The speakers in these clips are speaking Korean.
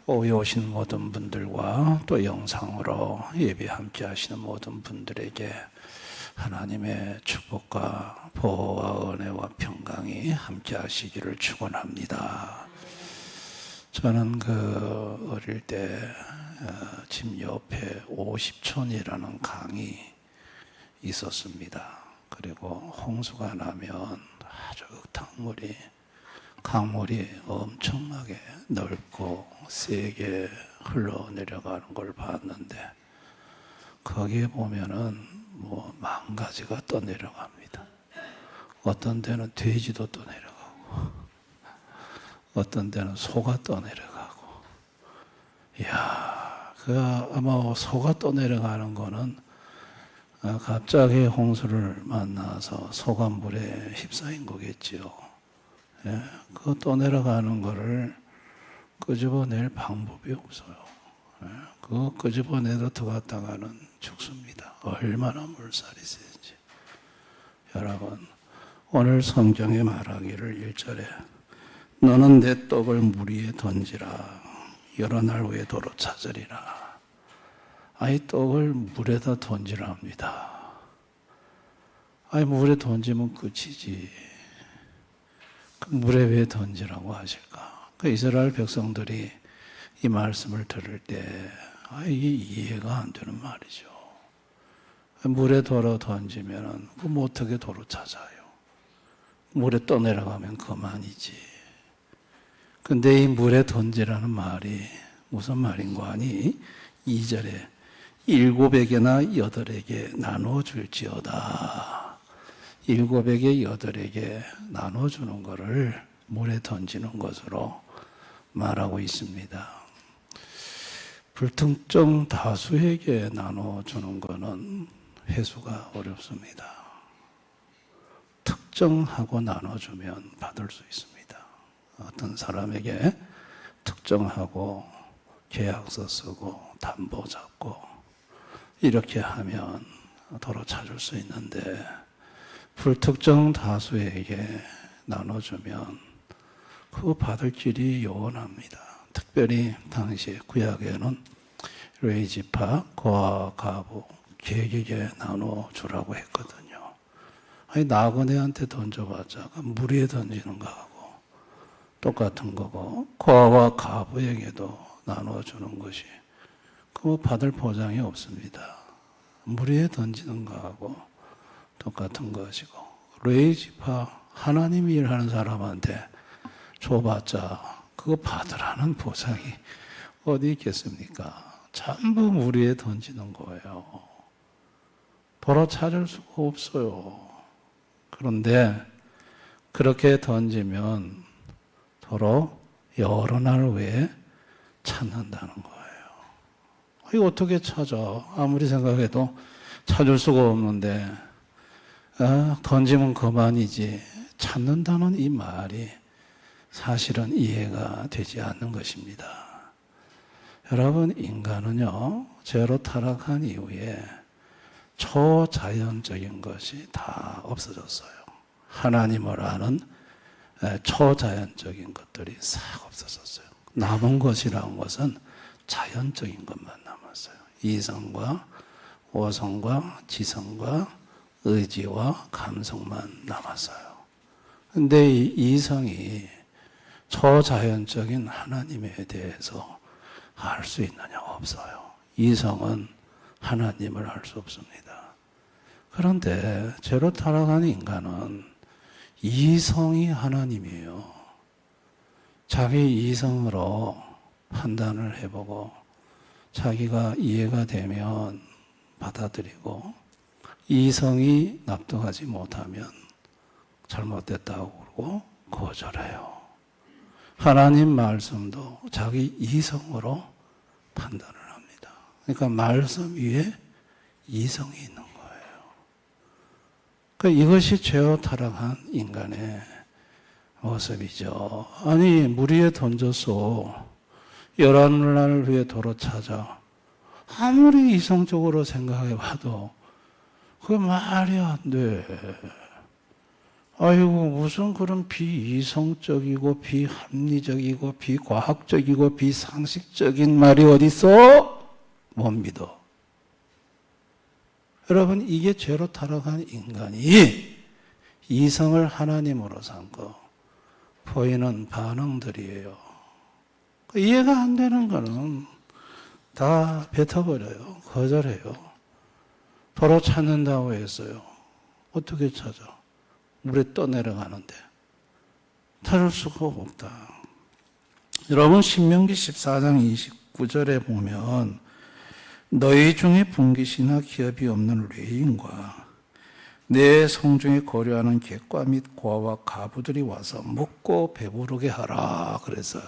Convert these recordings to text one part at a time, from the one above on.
오후에 오신 모든 분들과 또 영상으로 예배 함께 하시는 모든 분들에게 하나님의 축복과 보호와 은혜와 평강이 함께 하시기를 축원합니다. 저는 어릴 때 집 옆에 50촌이라는 강이 있었습니다. 그리고 홍수가 나면 아주 강물이 엄청나게 넓고 세게 흘러내려가는 걸 봤는데, 거기에 보면은 뭐 10,000가지가 떠내려갑니다. 어떤 데는 돼지도 떠내려가고, 어떤 데는 소가 떠내려가고. 이야, 아마 소가 떠내려가는 거는 갑자기 홍수를 만나서 소가 물에 휩싸인 거겠지요. 예, 그 떠내려가는 거를 끄집어낼 방법이 없어요. 예, 그거 끄집어내도 들어갔다가는 죽습니다. 얼마나 물살이 세지. 여러분, 오늘 성경에 말하기를 1절에 너는 내 떡을 물 위에 던지라. 여러 날 후에 도로 찾으리라. 아이, 떡을 물에다 던지라 합니다. 아이, 물에 던지면 끝이지. 그 물에 왜 던지라고 하실까? 그 이스라엘 백성들이 이 말씀을 들을 때 이게 이해가 안 되는 말이죠. 물에 도로 던지면은 그럼 어떻게 도로 찾아요? 물에 떠내려가면 그만이지. 근데 이 물에 던지라는 말이 무슨 말인고 하니 2절에 7에게나 8에게 나눠줄지어다. 7에게 8에게 나눠주는 것을 물에 던지는 것으로 말하고 있습니다. 불특정 다수에게 나눠주는 것은 회수가 어렵습니다. 특정하고 나눠주면 받을 수 있습니다. 어떤 사람에게 특정하고 계약서 쓰고 담보 잡고 이렇게 하면 도로 찾을 수 있는데, 불특정 다수에게 나눠주면 그거 받을 길이 요원합니다. 특별히 당시 구약에는 레위지파, 고아, 가부, 계획에게 나눠주라고 했거든요. 나그네한테 던져봤자 물 위에 던지는 거하고 똑같은 거고, 고아와 가부에게도 나눠주는 것이 그거 받을 보장이 없습니다. 물 위에 던지는 거하고 똑같은 것이고, 레위지파 하나님이 일하는 사람한테 줘봤자 그거 받으라는 보장이 어디 있겠습니까? 전부 물 위에 던지는 거예요. 도로 찾을 수가 없어요. 그런데 그렇게 던지면 도로 여러 날 후에 찾는다는 거예요. 이거 어떻게 찾아? 아무리 생각해도 찾을 수가 없는데 던지면 그만이지. 찾는다는 이 말이 사실은 이해가 되지 않는 것입니다. 여러분, 인간은요, 죄로 타락한 이후에 초자연적인 것이 다 없어졌어요. 하나님을 아는 초자연적인 것들이 싹 없어졌어요. 남은 것이라는 것은 자연적인 것만 남았어요. 이성과 오성과 지성과 의지와 감성만 남았어요. 근데 이 이성이 초자연적인 하나님에 대해서 알 수 있느냐? 없어요. 이성은 하나님을 알 수 없습니다. 그런데 죄로 타락한 인간은 이성이 하나님이에요. 자기 이성으로 판단을 해보고 자기가 이해가 되면 받아들이고, 이성이 납득하지 못하면 잘못됐다고 그러고 거절해요. 하나님 말씀도 자기 이성으로 판단을 합니다. 그러니까 말씀 위에 이성이 있는 거예요. 그러니까 이것이 죄로 타락한 인간의 모습이죠. 아니, 물 위에 던져서 11날 후에 도로 찾아. 아무리 이성적으로 생각해 봐도 그게 말이 안 돼. 아이고 무슨 그런 비이성적이고 비합리적이고 비과학적이고 비상식적인 말이 어딨어? 못 믿어. 여러분, 이게 죄로 타락한 인간이 이성을 하나님으로 삼고 보이는 반응들이에요. 이해가 안 되는 거는 다 뱉어버려요. 거절해요. 도로 찾는다고 했어요. 어떻게 찾아? 물에 떠내려가는데 찾을 수가 없다. 여러분, 신명기 14장 29절에 보면 너희 중에 분깃이나 기업이 없는 레위인과 내 성중에 거류하는 객과 및 고아와 가부들이 와서 먹고 배부르게 하라 그랬어요.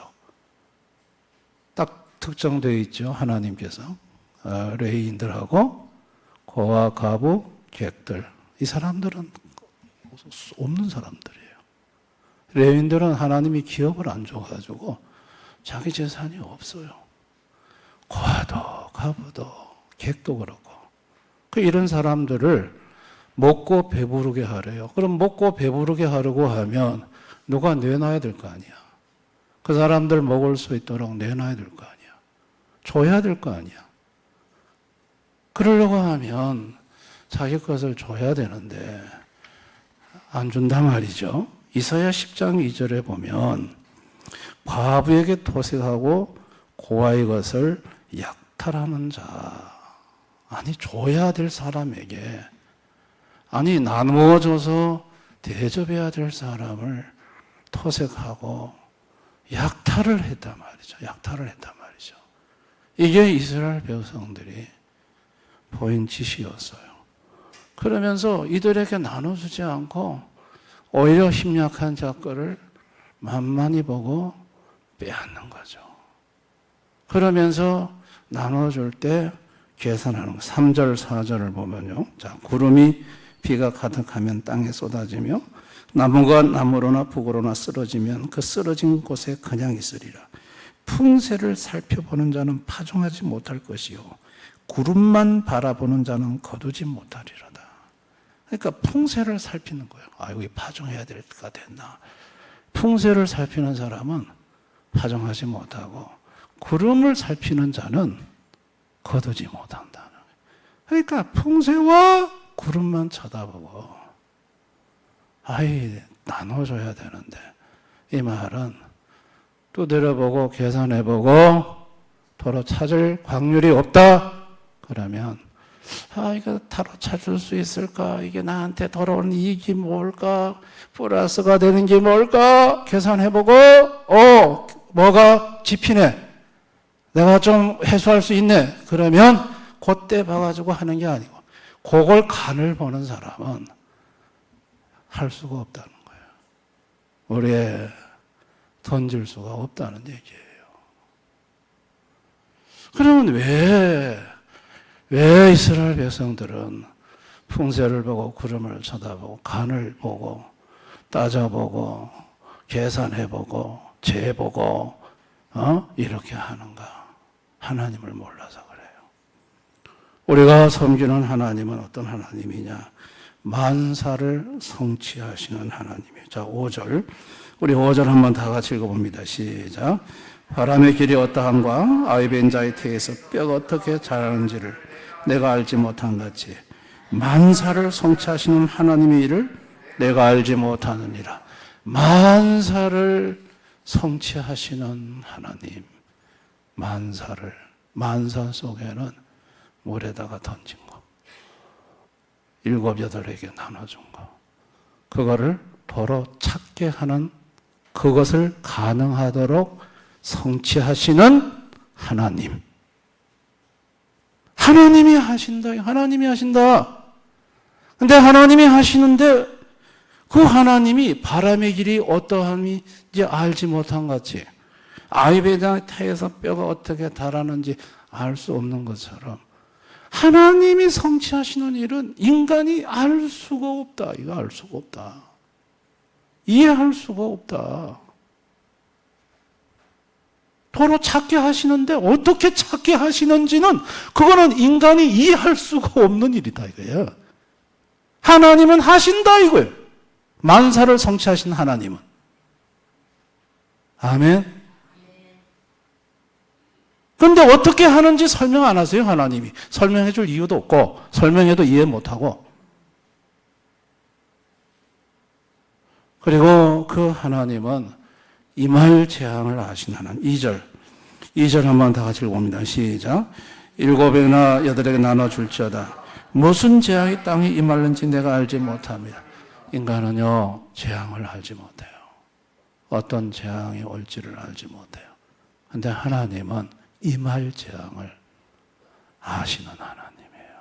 딱 특정되어 있죠. 하나님께서 레위인들하고 고아, 가부, 객들, 이 사람들은 없는 사람들이에요. 레위인들은 하나님이 기업을 안 줘가지고 자기 재산이 없어요. 고아도 가부도 객도 그렇고 이런 사람들을 먹고 배부르게 하래요. 그럼 먹고 배부르게 하려고 하면 누가 내놔야 될 거 아니야. 그 사람들 먹을 수 있도록 내놔야 될 거 아니야. 줘야 될 거 아니야. 그러려고 하면 자기 것을 줘야 되는데 안 준단 말이죠. 이사야 10장 2절에 보면 과부에게 토색하고 고아의 것을 약탈하는 자, 아니 줘야 될 사람에게, 아니 나누어줘서 대접해야 될 사람을 토색하고 약탈을 했단 말이죠. 약탈을 했단 말이죠. 이게 이스라엘 백성들이 보인 짓이었어요. 그러면서 이들에게 나눠주지 않고 오히려 힘 약한 자 거를 만만히 보고 빼앗는 거죠. 그러면서 나눠줄 때 계산하는 거. 3절, 4절을 보면요. 자, 구름이 비가 가득하면 땅에 쏟아지며 나무가 나무로나 북으로나 쓰러지면 그 쓰러진 곳에 그냥 있으리라. 풍세를 살펴보는 자는 파종하지 못할 것이요 구름만 바라보는 자는 거두지 못하리로다. 그러니까 풍세를 살피는 거예요. 아, 여기 파종해야 될 때가 됐나. 풍세를 살피는 사람은 파종하지 못하고 구름을 살피는 자는 거두지 못한다는 거예요. 그러니까 풍세와 구름만 쳐다보고 아이 나눠줘야 되는데 이 말은 또 내려보고 계산해보고 도로 찾을 확률이 없다. 그러면 이거 타로 찾을 수 있을까? 이게 나한테 돌아오는 이익이 뭘까? 플러스가 되는 게 뭘까? 계산해보고 뭐가 집히네. 내가 좀 해소할 수 있네. 그러면 그때 봐가지고 하는 게 아니고 그걸 간을 보는 사람은 할 수가 없다는 거예요. 우리에 던질 수가 없다는 얘기예요. 그러면 왜 이스라엘 백성들은 풍세를 보고 구름을 쳐다보고 간을 보고 따져보고 계산해보고 재보고 이렇게 하는가? 하나님을 몰라서 그래요. 우리가 섬기는 하나님은 어떤 하나님이냐? 만사를 성취하시는 하나님이에요. 자, 5절. 우리 5절 한번 다 같이 읽어봅니다. 시작. 바람의 길이 어떠한가? 아이벤 자의 태에서 뼈가 어떻게 자라는지를 내가 알지 못한 같이 만사를 성취하시는 하나님의 일을 내가 알지 못하느니라. 만사를 성취하시는 하나님. 만사 속에는 물에다가 던진 거. 7, 8에게 나눠준 거. 그거를 도로 찾게 하는, 그것을 가능하도록 성취하시는 하나님. 하나님이 하신다. 하나님이 하신다. 근데 하나님이 하시는데 그 하나님이 바람의 길이 어떠함인지 알지 못한 같이 아이베다 태에서 뼈가 어떻게 달았는지 알 수 없는 것처럼 하나님이 성취하시는 일은 인간이 알 수가 없다. 이거 알 수가 없다. 이해할 수가 없다. 도로 찾게 하시는데 어떻게 찾게 하시는지는 그거는 인간이 이해할 수가 없는 일이다 이거예요. 하나님은 하신다 이거예요. 만사를 성취하신 하나님은. 아멘. 그런데 어떻게 하는지 설명 안 하세요, 하나님이. 설명해 줄 이유도 없고, 설명해도 이해 못하고. 그리고 그 하나님은 임할 재앙을 아신 하나님. 2절 한번 다 같이 읽어봅니다. 시작. 7에게나 8에게 나눠줄지어다. 무슨 재앙이 땅에 임할는지 내가 알지 못합니다. 인간은요, 재앙을 알지 못해요. 어떤 재앙이 올지를 알지 못해요. 그런데 하나님은 임할 재앙을 아시는 하나님이에요.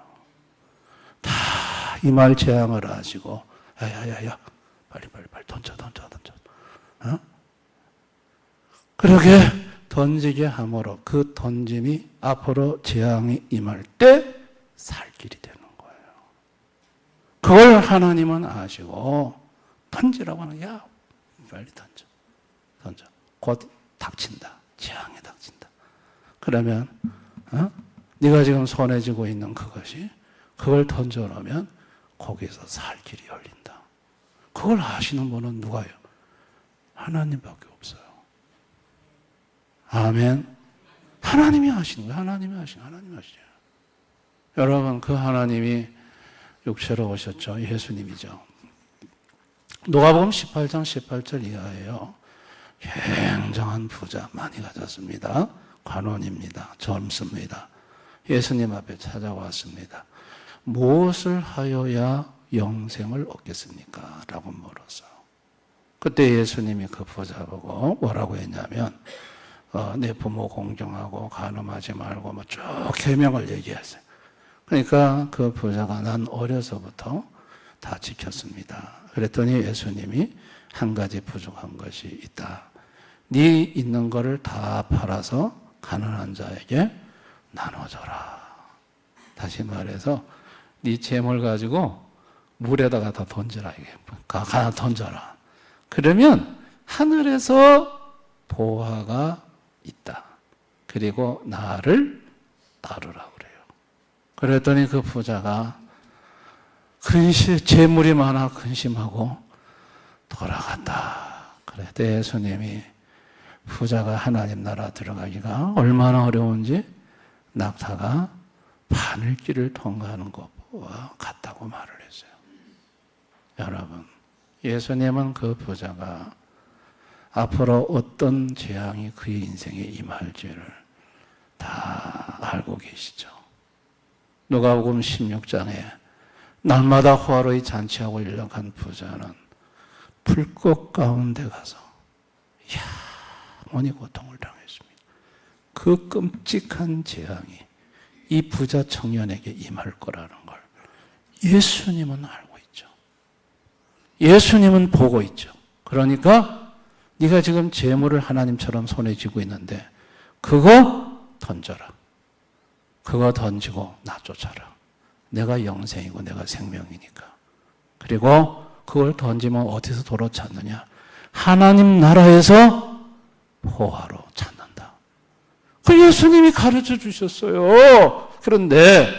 다 임할 재앙을 아시고, 야야야야, 빨리 던져. 어? 그렇게 던지게 함으로 그 던짐이 앞으로 재앙이 임할 때 살 길이 되는 거예요. 그걸 하나님은 아시고 던지라고 하는, 야, 빨리 던져. 곧 닥친다. 재앙이 닥친다. 그러면 네가 지금 손에 쥐고 있는 그것이, 그걸 던져놓으면 거기서 살 길이 열린다. 그걸 아시는 분은 누가요? 하나님밖에 없어요. 아멘. 하나님이 아시는 거예요. 하나님이 아시죠. 여러분, 그 하나님이 육체로 오셨죠. 예수님이죠. 누가복음 18장 18절 이하예요. 굉장한 부자, 많이 가졌습니다. 관원입니다. 젊습니다. 예수님 앞에 찾아왔습니다. 무엇을 하여야 영생을 얻겠습니까? 라고 물었어요. 그때 예수님이 그 부자 보고 뭐라고 했냐면, 내 부모 공경하고 간음하지 말고 뭐 쭉 계명을 얘기했어요. 그러니까 그 부자가 난 어려서부터 다 지켰습니다. 그랬더니 예수님이 한 가지 부족한 것이 있다. 네 있는 거를 다 팔아서 가난한 자에게 나눠줘라. 다시 말해서 네 재물 가지고 물에다가 다 던져라. 이게 가다 던져라. 그러면 하늘에서 보화가 있다. 그리고 나를 따르라 그래요. 그랬더니 그 부자가 재물이 많아 근심하고 돌아갔다. 그랬더니 예수님이 부자가 하나님 나라 들어가기가 얼마나 어려운지 낙타가 바늘길을 통과하는 것과 같다고 말을 했어요. 여러분, 예수님은 그 부자가 앞으로 어떤 재앙이 그의 인생에 임할지를 다 알고 계시죠. 누가복음 16장에 날마다 호화로이 잔치하고 일력한 부자는 불꽃 가운데 가서 영원히 고통을 당했습니다. 그 끔찍한 재앙이 이 부자 청년에게 임할 거라는 걸 예수님은 알고 있죠. 예수님은 보고 있죠. 그러니까 네가 지금 재물을 하나님처럼 손에 쥐고 있는데 그거 던져라. 그거 던지고 나 쫓아라. 내가 영생이고 내가 생명이니까. 그리고 그걸 던지면 어디서 도로 찾느냐? 하나님 나라에서 보화로 찾는다. 그 예수님이 가르쳐 주셨어요. 그런데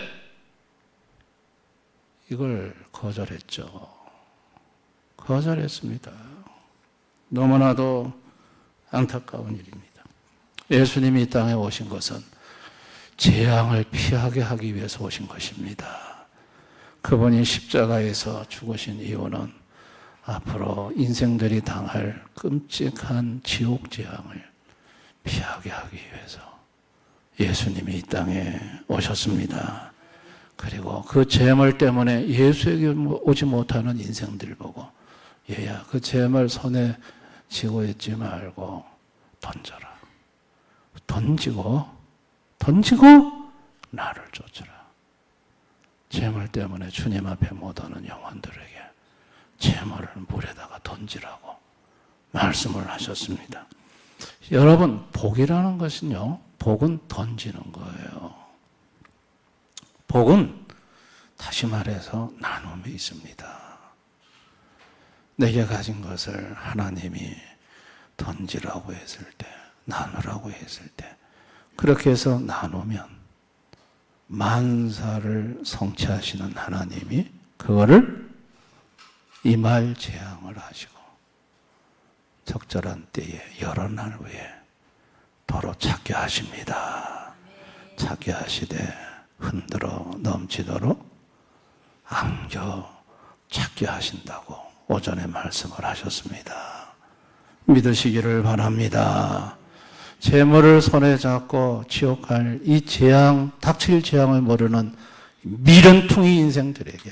이걸 거절했죠. 거절했습니다. 너무나도 안타까운 일입니다. 예수님이 이 땅에 오신 것은 재앙을 피하게 하기 위해서 오신 것입니다. 그분이 십자가에서 죽으신 이유는 앞으로 인생들이 당할 끔찍한 지옥 재앙을 피하게 하기 위해서 예수님이 이 땅에 오셨습니다. 그리고 그 재물 때문에 예수에게 오지 못하는 인생들 보고, 얘야, 그 재물 손에 쥐고 있지 말고 던져라. 던지고 나를 쫓으라. 재물 때문에 주님 앞에 못 오는 영혼들에게 재물을 물에다가 던지라고 말씀을 하셨습니다. 여러분, 복이라는 것은요, 복은 던지는 거예요. 복은 다시 말해서 나눔이 있습니다. 내게 가진 것을 하나님이 던지라고 했을 때, 나누라고 했을 때, 그렇게 해서 나누면 만사를 성취하시는 하나님이 그거를 이말 재앙을 하시고 적절한 때에 여러 날 후에 도로 찾게 하십니다. 찾게 하시되 흔들어 넘치도록 안겨 찾게 하신다고 오전에 말씀을 하셨습니다. 믿으시기를 바랍니다. 재물을 손에 잡고 지옥 갈 이 재앙, 닥칠 재앙을 모르는 미련퉁이 인생들에게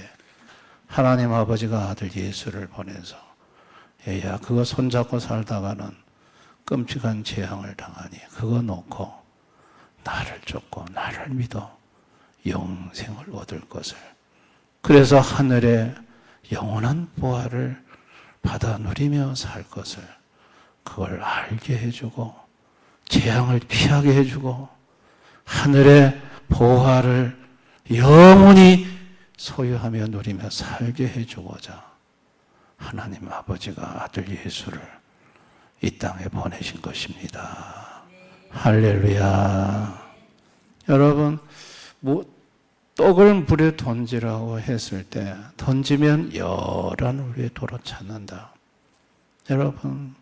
하나님 아버지가 아들 예수를 보내서 얘야 그거 손잡고 살다가는 끔찍한 재앙을 당하니 그거 놓고 나를 쫓고 나를 믿어 영생을 얻을 것을, 그래서 하늘의 영원한 보화를 받아 누리며 살 것을 그걸 알게 해주고 재앙을 피하게 해주고 하늘의 보화를 영원히 소유하며 누리며 살게 해주고자 하나님 아버지가 아들 예수를 이 땅에 보내신 것입니다. 할렐루야. 여러분, 떡을 물에 던지라고 했을 때 던지면 열한 후에 도로 찾는다. 여러분,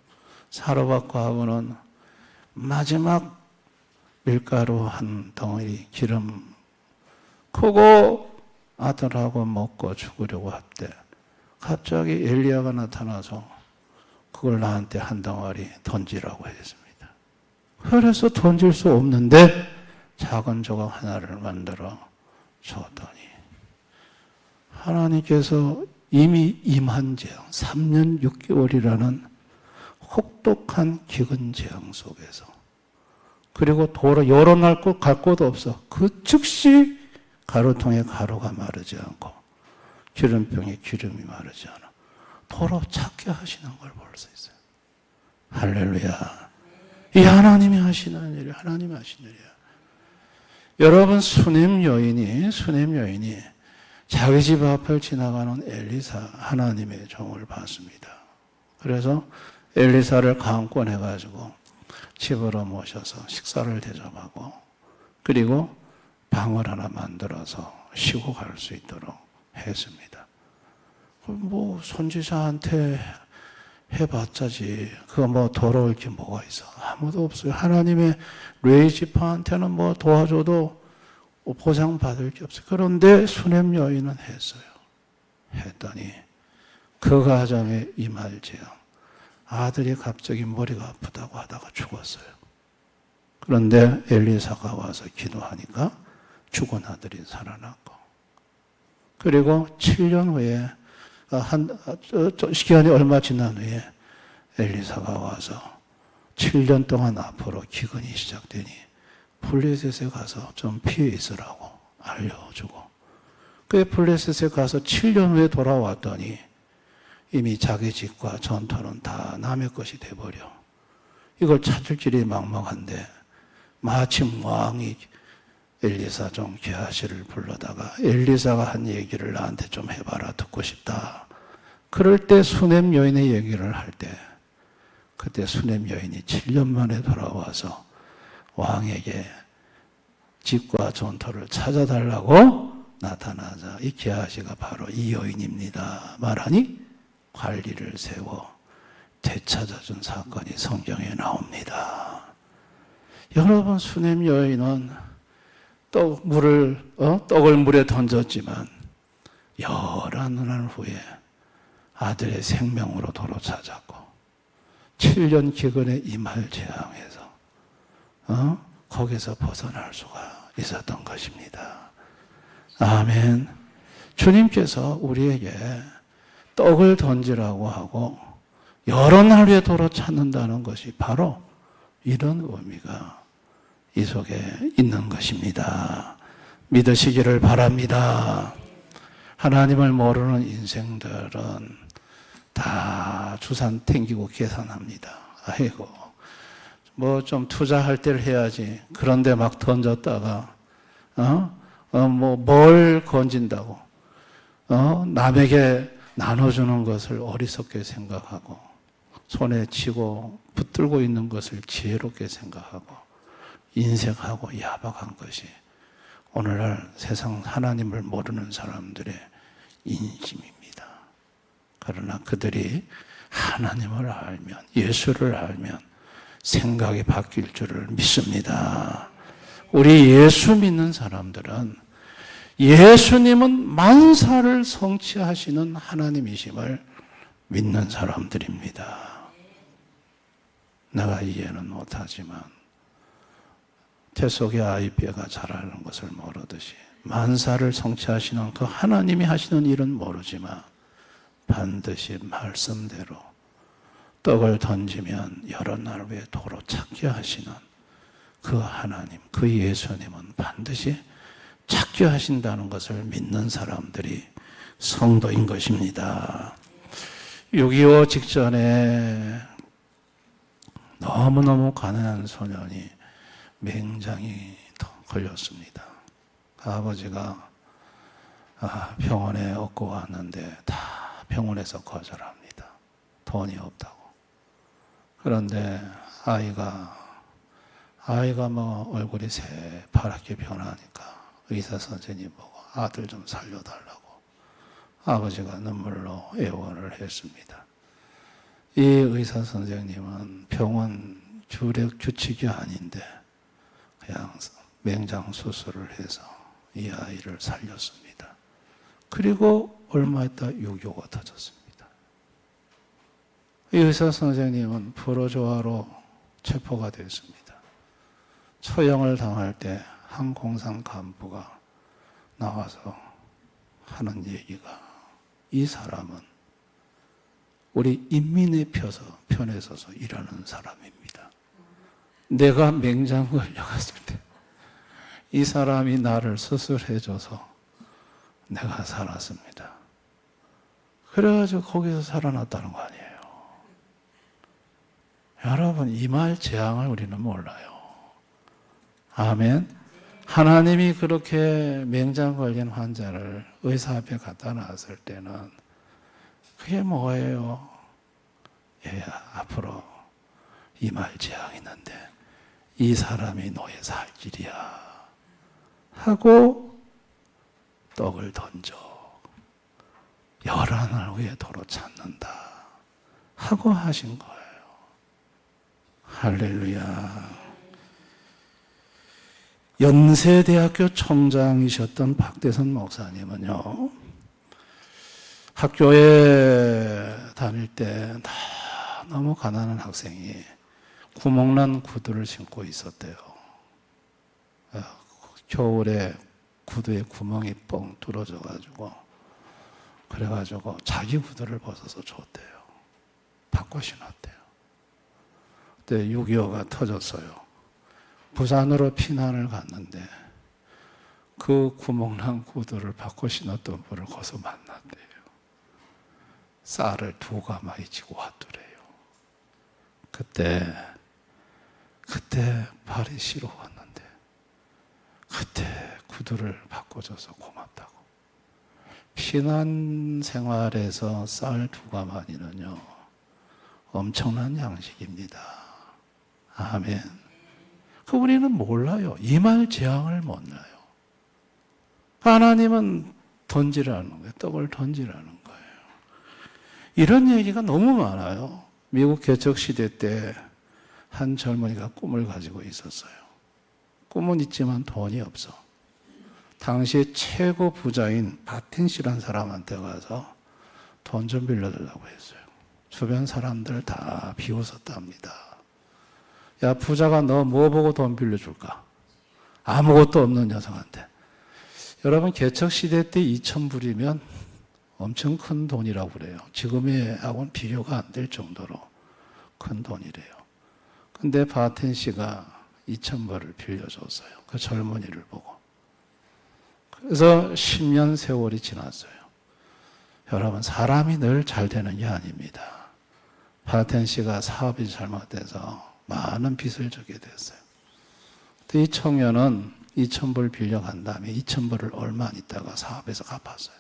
사로잡고하고는 마지막 밀가루 한 덩어리 기름 크고 아들하고 먹고 죽으려고 할 때 갑자기 엘리야가 나타나서 그걸 나한테 한 덩어리 던지라고 했습니다. 그래서 던질 수 없는데 작은 조각 하나를 만들어 줬더니 하나님께서 이미 임한 재앙 3년 6개월이라는 혹독한 기근 재앙 속에서, 그리고 도로 여러 날 갈 곳도 없어 그 즉시 가루통에 가루가 마르지 않고 기름병에 기름이 마르지 않아 도로 찾게 하시는 걸 볼 수 있어요. 할렐루야. 이 하나님이 하시는 일이 하나님이 하시는 일이야. 여러분, 수넴 여인이 자기 집 앞을 지나가는 엘리사 하나님의 종을 봤습니다. 그래서 엘리사를 강권해가지고 집으로 모셔서 식사를 대접하고 그리고 방을 하나 만들어서 쉬고 갈 수 있도록 했습니다. 뭐 선지자한테 해봤자지 그거 뭐 더러울 게 뭐가 있어. 아무도 없어요. 하나님의 레이지파한테는 뭐 도와줘도 보상받을 게 없어요. 그런데 수넴 여인은 했어요. 했더니 그 가정에 임할 재앙, 아들이 갑자기 머리가 아프다고 하다가 죽었어요. 그런데 엘리사가 와서 기도하니까 죽은 아들이 살아났고, 그리고 7년 후에 시간이 얼마 지난 후에 엘리사가 와서 7년 동안 앞으로 기근이 시작되니 블레셋에 가서 좀 피해 있으라고 알려주고, 그 블레셋에 가서 7년 후에 돌아왔더니 이미 자기 집과 전토는 다 남의 것이 돼버려. 이걸 찾을 길이 막막한데 마침 왕이 엘리사 좀 게하시를 불러다가 엘리사가 한 얘기를 나한테 좀 해봐라, 듣고 싶다. 그럴 때 수넴 여인의 얘기를 할 때 그때 수넴 여인이 7년 만에 돌아와서 왕에게 집과 전토를 찾아달라고 나타나자 이 게하시가 바로 이 여인입니다 말하니 관리를 세워 되찾아준 사건이 성경에 나옵니다. 여러분, 수넴 여인은 떡을 물에 던졌지만 여러 날 후에 아들의 생명으로 도로 찾았고 7년 기근에 임할 재앙에서 거기서 벗어날 수가 있었던 것입니다. 아멘. 주님께서 우리에게 떡을 던지라고 하고 여러 날 후에 도로 찾는다는 것이 바로 이런 의미가 이 속에 있는 것입니다. 믿으시기를 바랍니다. 하나님을 모르는 인생들은 다 주산 땡기고 계산합니다. 아이고, 뭐 좀 투자할 때를 해야지. 그런데 막 던졌다가, 뭘 건진다고, 남에게 나눠주는 것을 어리석게 생각하고, 손에 쥐고 붙들고 있는 것을 지혜롭게 생각하고, 인색하고 야박한 것이 오늘날 세상 하나님을 모르는 사람들의 인심입니다. 그러나 그들이 하나님을 알면, 예수를 알면 생각이 바뀔 줄을 믿습니다. 우리 예수 믿는 사람들은 예수님은 만사를 성취하시는 하나님이심을 믿는 사람들입니다. 내가 이해는 못하지만 태속의 아이 뼈가 자라는 것을 모르듯이 만사를 성취하시는 그 하나님이 하시는 일은 모르지만 반드시 말씀대로 떡을 던지면 여러 날 후에 도로 찾게 하시는 그 하나님, 그 예수님은 반드시 찾게 하신다는 것을 믿는 사람들이 성도인 것입니다. 6.25 직전에 너무너무 가난한 소년이 맹장이 걸렸습니다. 아버지가 병원에 얻고 왔는데 다 병원에서 거절합니다. 돈이 없다고. 그런데 아이가 뭐 얼굴이 새파랗게 변하니까 의사 선생님 보고 아들 좀 살려달라고 아버지가 눈물로 애원을 했습니다. 이 의사 선생님은 병원 규칙이 아닌데 그냥 맹장 수술을 해서 이 아이를 살렸습니다. 그리고 얼마 있다 6.25가 터졌습니다. 이 의사 선생님은 불호조화로 체포가 됐습니다. 처형을 당할 때 한 공산 간부가 나와서 하는 얘기가 이 사람은 우리 인민의 편에 서서 일하는 사람입니다. 내가 맹장 걸려갔을 때 이 사람이 나를 수술해줘서 내가 살았습니다. 그래가지고 거기서 살아났다는 거 아니에요. 여러분, 이 말 재앙을 우리는 몰라요. 아멘. 하나님이 그렇게 맹장 걸린 환자를 의사 앞에 갖다 놨을 때는 그게 뭐예요? 얘야, 앞으로 이 말 재앙이 있는데 이 사람이 너의 살 길이야 하고 떡을 던져 여러 날 후에 도로 찾는다 하고 하신 거예요. 할렐루야. 연세대학교 총장이셨던 박대선 목사님은요, 학교에 다닐 때 너무 가난한 학생이 구멍난 구두를 신고 있었대요. 겨울에 구두에 구멍이 뻥 뚫어져가지고, 그래가지고 자기 구두를 벗어서 줬대요. 바꿔 신었대요. 그때 6.25가 터졌어요. 부산으로 피난을 갔는데 그 구멍난 구두를 바꿔 신었던 분을 거기서 만났대요. 쌀을 2가마이 지고 왔더래요. 그때 발이 시려웠는데 그때 구두를 바꿔줘서 고맙다고. 피난 생활에서 쌀 2가마니는요 엄청난 양식입니다. 아멘. 그 우리는 몰라요. 이 말 재앙을 몰라요. 하나님은 던지라는 거예요. 떡을 던지라는 거예요. 이런 얘기가 너무 많아요. 미국 개척 시대 때 한 젊은이가 꿈을 가지고 있었어요. 꿈은 있지만 돈이 없어. 당시 최고 부자인 바틴 씨라는 사람한테 가서 돈 좀 빌려달라고 했어요. 주변 사람들 다 비웃었답니다. 야, 부자가 너 뭐 보고 돈 빌려줄까? 아무것도 없는 여성한테. 여러분, 개척시대 때 2,000불이면 엄청 큰 돈이라고 그래요. 지금의 하고는 비교가 안 될 정도로 큰 돈이래요. 근데 바텐 씨가 2,000불을 빌려줬어요. 그 젊은이를 보고. 그래서 10년 세월이 지났어요. 여러분, 사람이 늘 잘 되는 게 아닙니다. 바텐 씨가 사업이 잘못돼서 많은 빚을 져게 됐어요. 이 청년은 2,000불 빌려간 다음에 2,000불을 얼마 안 있다가 사업에서 갚았어요.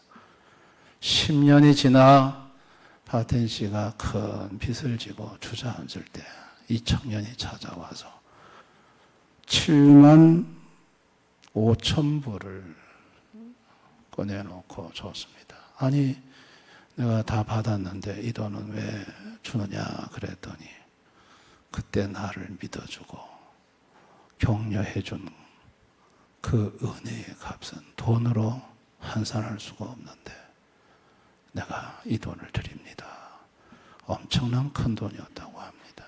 10년이 지나 바텐 씨가 큰 빚을 지고 주저앉을 때 이 청년이 찾아와서 75,000불을 꺼내놓고 줬습니다. 아니, 내가 다 받았는데 이 돈은 왜 주느냐 그랬더니 그때 나를 믿어주고 격려해준 그 은혜의 값은 돈으로 환산할 수가 없는데 내가 이 돈을 드립니다. 엄청난 큰 돈이었다고 합니다.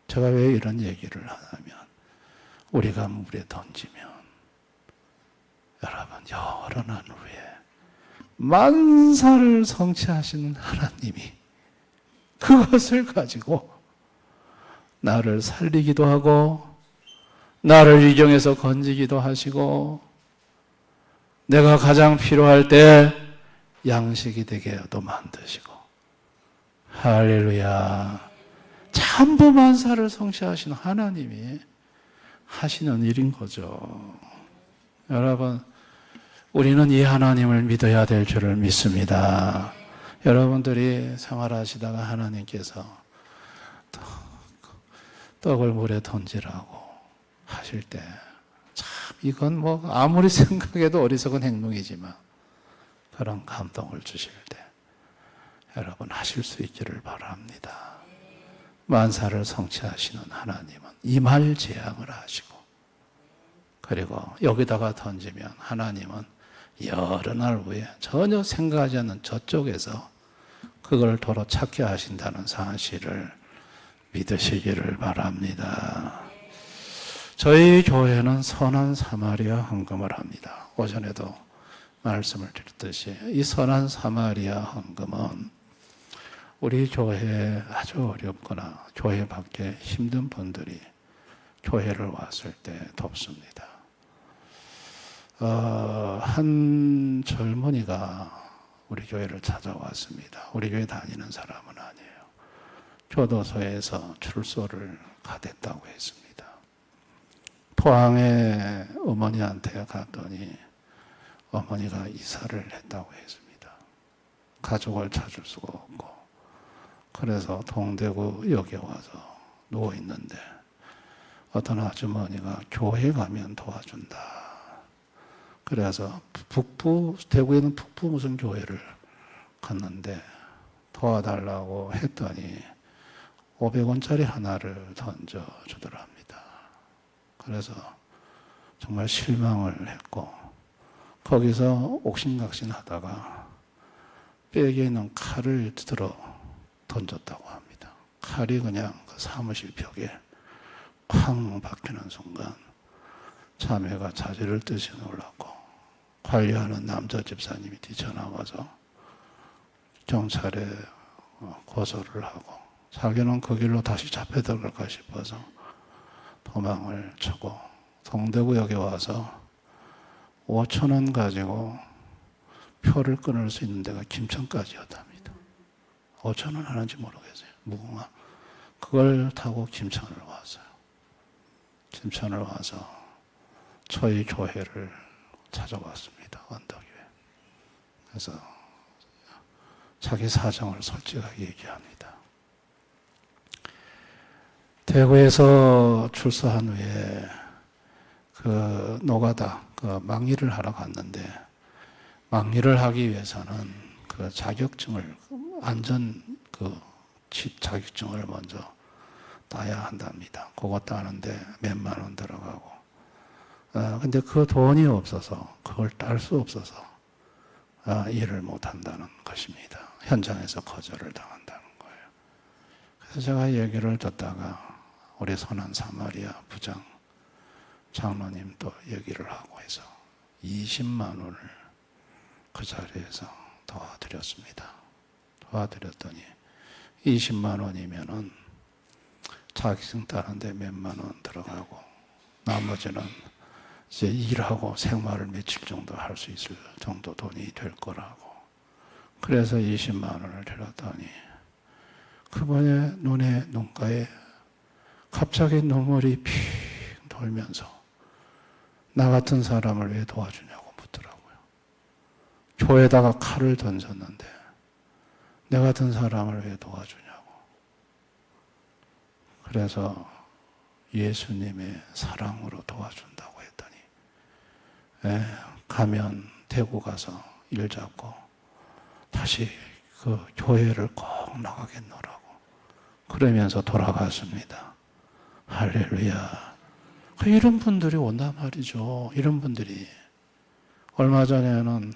제가 왜 이런 얘기를 하냐면 우리가 물에 던지면 여러분 여러 날 후에 만사를 성취하시는 하나님이 그것을 가지고 나를 살리기도 하고 나를 위경에서 건지기도 하시고 내가 가장 필요할 때 양식이 되게도 만드시고 할렐루야. 전부 만사를 성취하시는 하나님이 하시는 일인 거죠. 여러분 우리는 이 하나님을 믿어야 될 줄을 믿습니다. 여러분들이 생활하시다가 하나님께서 떡을 물에 던지라고 하실 때 참 이건 뭐 아무리 생각해도 어리석은 행동이지만 그런 감동을 주실 때 여러분 하실 수 있기를 바랍니다. 만사를 성취하시는 하나님은 이말제항을 하시고 그리고 여기다가 던지면 하나님은 여러 날 후에 전혀 생각하지 않는 저쪽에서 그걸 도로 찾게 하신다는 사실을 믿으시기를 바랍니다. 저희 교회는 선한 사마리아 헌금을 합니다. 오전에도 말씀을 드렸듯이 이 선한 사마리아 헌금은 우리 교회에 아주 어렵거나 교회 밖에 힘든 분들이 교회를 왔을 때 돕습니다. 한 젊은이가 우리 교회를 찾아왔습니다. 우리 교회 다니는 사람은 아니에요. 교도소에서 출소를 가댔다고 했습니다. 포항에 어머니한테 갔더니 어머니가 이사를 했다고 했습니다. 가족을 찾을 수가 없고 그래서 동대구역에 와서 누워있는데 어떤 아주머니가 교회 가면 도와준다. 그래서 대구에는 북부 무슨 교회를 갔는데 도와달라고 했더니 500원짜리 하나를 던져주더랍니다. 그래서 정말 실망을 했고 거기서 옥신각신 하다가 백에 있는 칼을 들어 던졌다고 합니다. 칼이 그냥 그 사무실 벽에 쾅 박히는 순간 자매가 자지를 뜻이 놀랐고 관리하는 남자 집사님이 뛰쳐나와서 경찰에 고소를 하고 자기는 그 길로 다시 잡혀 들어갈까 싶어서 도망을 치고 동대구역에 와서 5,000원 가지고 표를 끊을 수 있는 데가 김천까지였답니다. 5,000원 하는지 모르겠어요. 무궁화. 그걸 타고 김천을 왔어요. 김천을 와서 저희 교회를 찾아왔습니다. 언덕교회. 그래서 자기 사정을 솔직하게 얘기합니다. 대구에서 출소한 후에 그 노가다, 그 막일을 하러 갔는데 막일을 하기 위해서는 그 자격증을 안전 그 자격증을 먼저 따야 한답니다. 그거 따는데 몇만 원 들어가고. 근데 그 돈이 없어서 그걸 딸 수 없어서 일을 못 한다는 것입니다. 현장에서 거절을 당한다는 거예요. 그래서 제가 얘기를 듣다가 우리 선한 사마리아 부장 장로님 또 얘기를 하고 해서 20만 원을 그 자리에서 도와드렸습니다. 도와드렸더니 20만 원이면은 자격증 따는데 몇만 원 들어가고 나머지는 이제 일하고 생활을 며칠 정도 할 수 있을 정도 돈이 될 거라고. 그래서 20만 원을 드렸더니 그분의 눈가에 갑자기 눈물이 핑 돌면서 나 같은 사람을 왜 도와주냐고 묻더라고요. 교회에다가 칼을 던졌는데 내 같은 사람을 왜 도와주냐고. 그래서 예수님의 사랑으로 도와준다고 했더니 가면 대구 가서 일 잡고 다시 그 교회를 꼭 나가겠노라고 그러면서 돌아갔습니다. 할렐루야. 이런 분들이 온단 말이죠. 이런 분들이. 얼마 전에는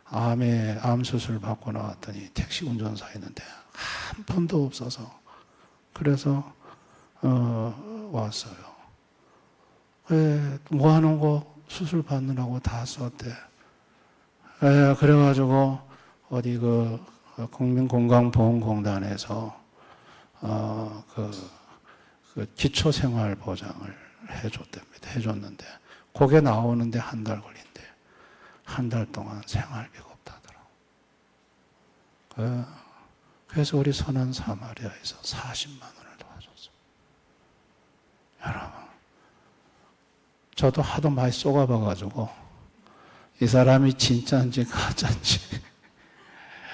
암 수술 받고 나왔더니 택시 운전사 했는데 한 푼도 없어서 그래서 왔어요. 뭐 하는 거 수술 받느라고 다 썼대. 그래가지고 어디 그 국민건강보험공단에서 그 기초생활보장을 해줬는데 그게 나오는데 한 달 걸린대. 한 달 동안 생활비가 없다더라고. 그래서 우리 선한 사마리아에서 40만 원을 도와줬어. 여러분, 저도 하도 많이 쏘가봐가지고 이 사람이 진짜인지 가짜인지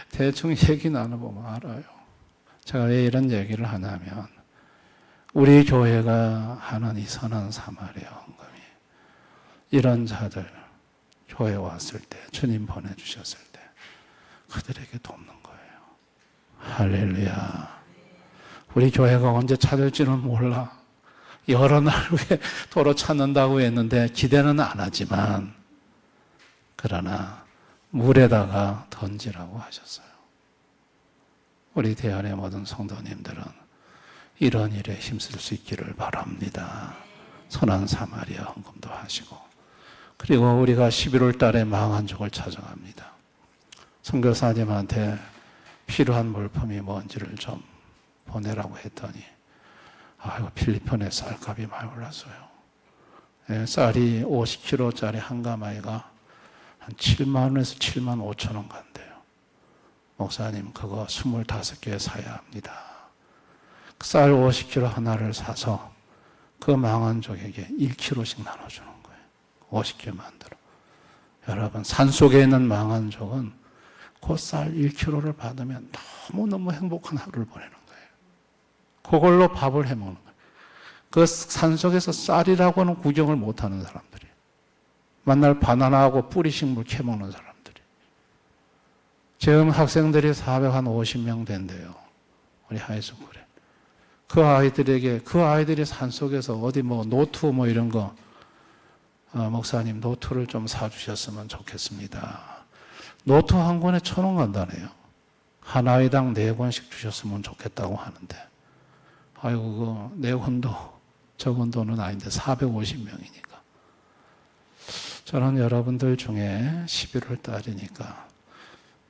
대충 얘기 나눠보면 알아요. 제가 왜 이런 얘기를 하냐면 우리 교회가 하는 이 선한 사마리아 헌금이 이런 자들 교회 왔을 때 주님 보내주셨을 때 그들에게 돕는 거예요. 할렐루야. 우리 교회가 언제 찾을지는 몰라. 여러 날 후에 도로 찾는다고 했는데 기대는 안 하지만 그러나 물에다가 던지라고 하셨어요. 우리 대안의 모든 성도님들은 이런 일에 힘쓸 수 있기를 바랍니다. 선한 사마리아 헌금도 하시고 그리고 우리가 11월 달에 망한족을 찾아갑니다. 선교사님한테 필요한 물품이 뭔지를 좀 보내라고 했더니 아이고 필리핀에 쌀값이 많이 올랐어요. 쌀이 50kg짜리 한 가마이가 한 7만 원에서 7만 5천 원 간대요. 목사님 그거 25개 사야 합니다. 쌀 50kg 하나를 사서 그 망한족에게 1kg씩 나눠주는 거예요. 50개 만들어. 여러분 산속에 있는 망한족은 그 쌀 1kg를 받으면 너무너무 행복한 하루를 보내는 거예요. 그걸로 밥을 해먹는 거예요. 그 산속에서 쌀이라고는 구경을 못하는 사람들이 맨날 바나나하고 뿌리식물 캐먹는 사람들이 지금 학생들이 450명 된대요. 우리 하이스쿨에. 그 아이들이 산속에서 어디 뭐 노트 뭐 이런 거 목사님 노트를 좀 사주셨으면 좋겠습니다. 노트 한 권에 1,000원 간다네요. 한 아이당 4권씩 주셨으면 좋겠다고 하는데 아이고 그 4권도 적은 돈은 아닌데 450명이니까 저는 여러분들 중에 11월 달이니까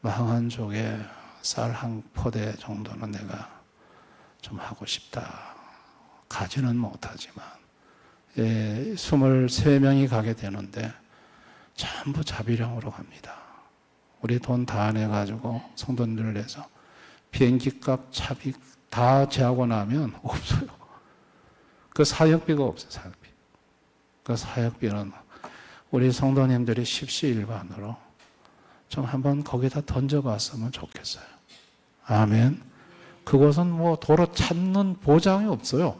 망한족에 쌀 한 포대 정도는 내가 좀 하고 싶다. 가지는 못하지만 23명이 가게 되는데 전부 자비령으로 갑니다. 우리 돈 다 내가지고 성도님들 내서 비행기값, 차비 다 제하고 나면 없어요. 그 사역비가 없어요. 사역비. 그 사역비는 우리 성도님들이 십시일반으로 좀 한번 거기다 던져봤으면 좋겠어요. 아멘. 그것은 뭐 도로 찾는 보장이 없어요.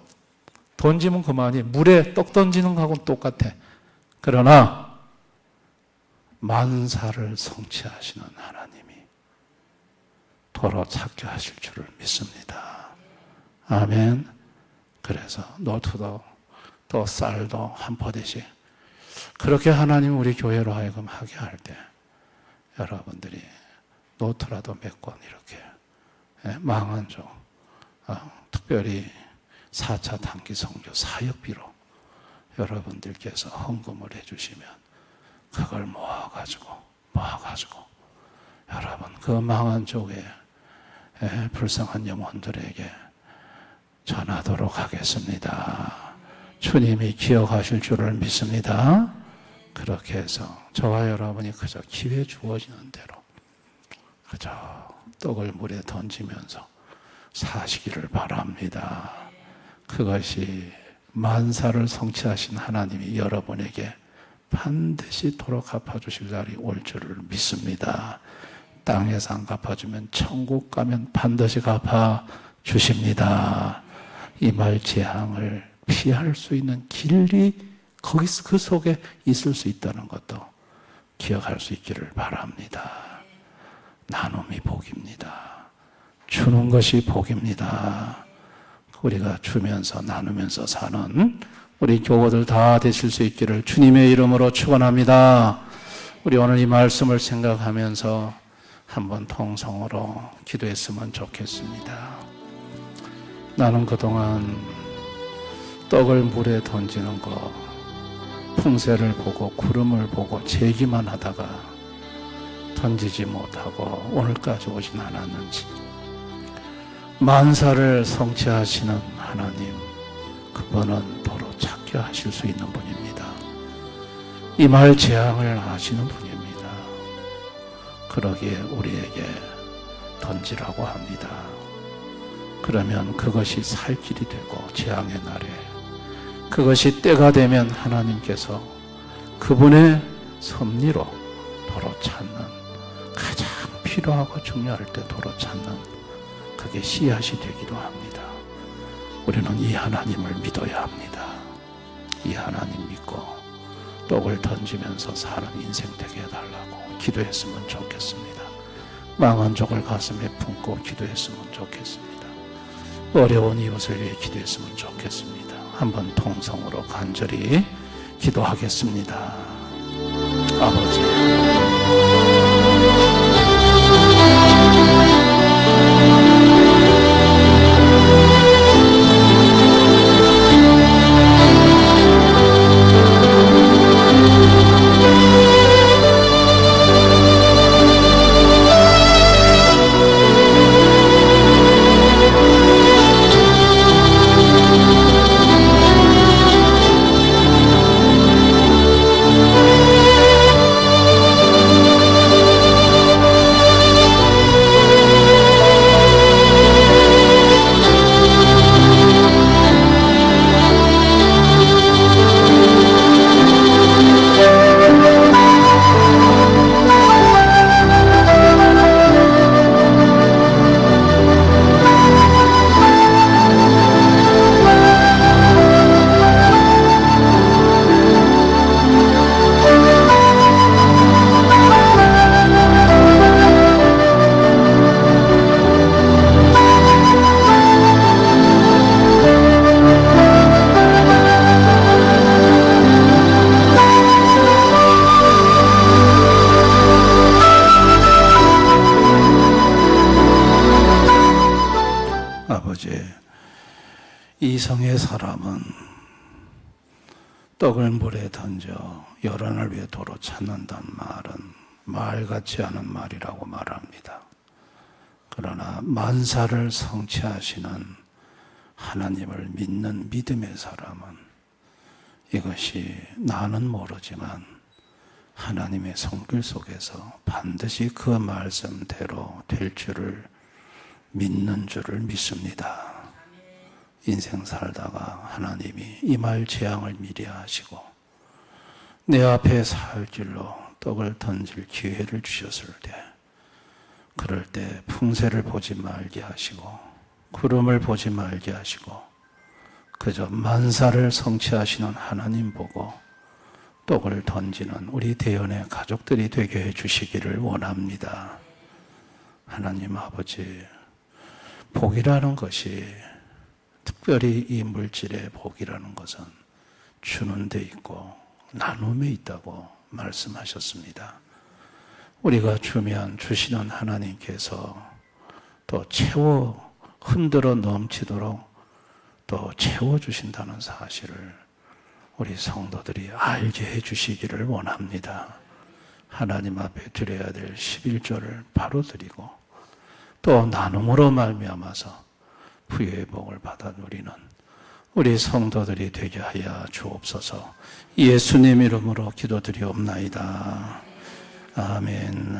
던지면 그만이. 물에 떡 던지는 거하고는 똑같아. 그러나 만사를 성취하시는 하나님이 도로 찾게 하실 줄을 믿습니다. 아멘. 그래서 노트도 또 쌀도 한 포대씩 그렇게 하나님 우리 교회로 하여금 하게 할 때 여러분들이 노트라도 몇 권 이렇게 망한 종 특별히 4차 단기 선교 사역비로 여러분들께서 헌금을 해주시면 그걸 모아가지고 여러분 그 망한 쪽에 불쌍한 영혼들에게 전하도록 하겠습니다. 주님이 기억하실 줄을 믿습니다. 그렇게 해서 저와 여러분이 그저 기회 주어지는 대로 그저 떡을 물에 던지면서 사시기를 바랍니다. 그것이 만사를 성취하신 하나님이 여러분에게 반드시 도로 갚아주실 날이 올 줄을 믿습니다. 땅에서 안 갚아주면 천국 가면 반드시 갚아주십니다. 이 말 재앙을 피할 수 있는 길이 거기서 그 속에 있을 수 있다는 것도 기억할 수 있기를 바랍니다. 나눔이 복입니다. 주는 것이 복입니다. 우리가 주면서 나누면서 사는 우리 교우들 다 되실 수 있기를 주님의 이름으로 축원합니다. 우리 오늘 이 말씀을 생각하면서 한번 통성으로 기도했으면 좋겠습니다. 나는 그동안 떡을 물에 던지는 거, 풍새를 보고 구름을 보고 재기만 하다가 던지지 못하고 오늘까지 오진 않았는지, 만사를 성취하시는 하나님, 그분은 도로 찾게 하실 수 있는 분입니다. 이 말 재앙을 아시는 분입니다. 그러기에 우리에게 던지라고 합니다. 그러면 그것이 살 길이 되고 재앙의 날에 그것이 때가 되면 하나님께서 그분의 섭리로 도로 찾는, 가장 필요하고 중요할 때 도로 찾는 그게 씨앗이 되기도 합니다. 우리는 이 하나님을 믿어야 합니다. 이 하나님 믿고 떡을 던지면서 사는 인생 되게 해달라고 기도했으면 좋겠습니다. 망한 족을 가슴에 품고 기도했으면 좋겠습니다. 어려운 이웃을 위해 기도했으면 좋겠습니다. 한번 통성으로 간절히 기도하겠습니다. 아버지, 이성의 사람은 떡을 물에 던져 열환을 위해 도로 찾는다는 말은 말 같지 않은 말이라고 말합니다. 그러나 만사를 성취하시는 하나님을 믿는 믿음의 사람은 이것이 나는 모르지만 하나님의 손길 속에서 반드시 그 말씀대로 될 줄을 믿는 줄을 믿습니다. 인생 살다가 하나님이 이 말 재앙을 미리 하시고 내 앞에 살 길로 떡을 던질 기회를 주셨을 때, 그럴 때 풍새를 보지 말게 하시고 구름을 보지 말게 하시고 그저 만사를 성취하시는 하나님 보고 떡을 던지는 우리 대연의 가족들이 되게 해주시기를 원합니다. 하나님 아버지, 복이라는 것이, 특별히 이 물질의 복이라는 것은 주는 데 있고 나눔에 있다고 말씀하셨습니다. 우리가 주면 주시는 하나님께서 또 채워 흔들어 넘치도록 또 채워주신다는 사실을 우리 성도들이 알게 해주시기를 원합니다. 하나님 앞에 드려야 될 11조를 바로 드리고 또 나눔으로 말미암아서 부유의 복을 받아 누리는 우리 성도들이 되게 하여 주옵소서. 예수님 이름으로 기도드리옵나이다. 아멘.